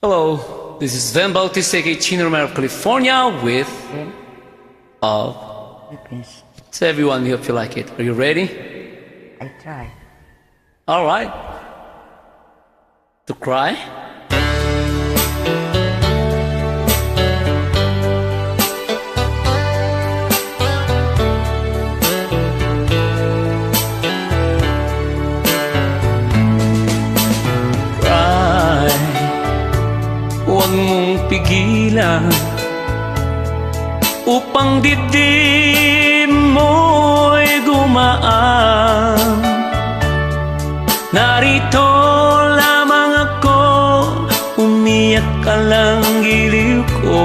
Hello, this is Van Bautista, aka Chino Romero of California with Philippines. So everyone, we hope you like it. Are you ready? I try. Alright. To cry? Cry. Huwag mong pigilan upang dibdib mo'y gumaan. Narito lamang ako, umiyak ka lang giliw ko,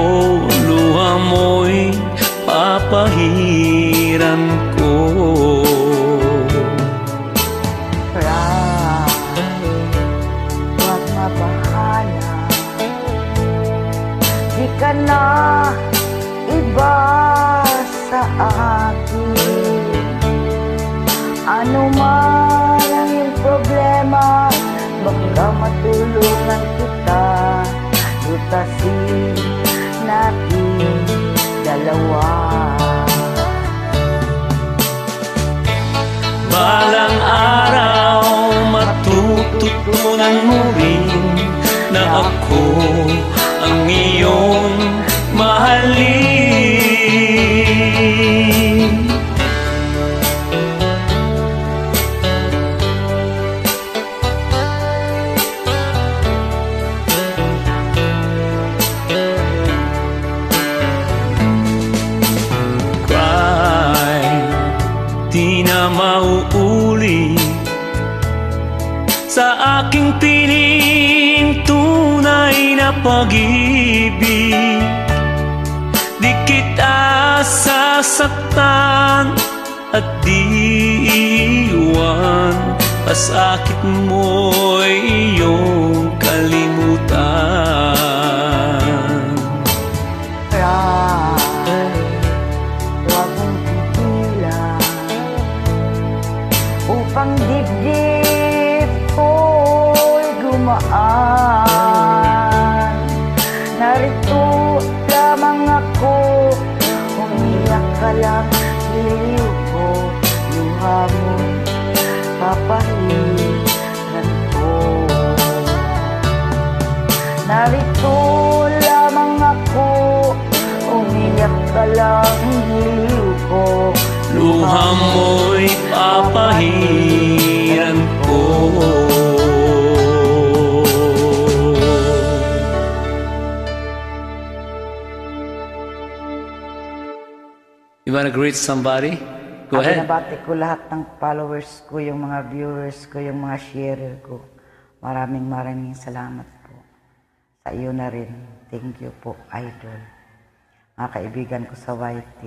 luha mo'y papahiran ko. Cry. Huwag mabahala. Di ka na iba sa akin. Ano man ang iyong problema, baka matulungan kita. Lutasin natin dalawa. Balang araw matututunan mo rin na ako ang iyong mahalin. Cry, di na mauulit sa aking piling tunay na pag-ibig. Di kita sasaktan at di iiwan, pasakit mo'y iyong kalimutan. Cry. Huwag mong pigilan upang dibdib ko'y gumaan. Narito lamang ako, umiyak ka lang, giliw ko, luha mo, papahiran ko. Narito lamang ako, umiyak ka lang, giliw ko, Luha mo'y papahiran ko. You wanna greet somebody? Go ahead. Binabati ko lahat ng followers ko, yung mga viewers ko, yung mga sharer ko. Maraming salamat po. Sa iyo na rin. Thank you po, idol. Mga kaibigan ko sa YT,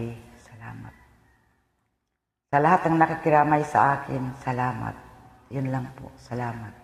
salamat. Sa lahat ng nakikiramay sa akin, salamat. Yun lang po, salamat.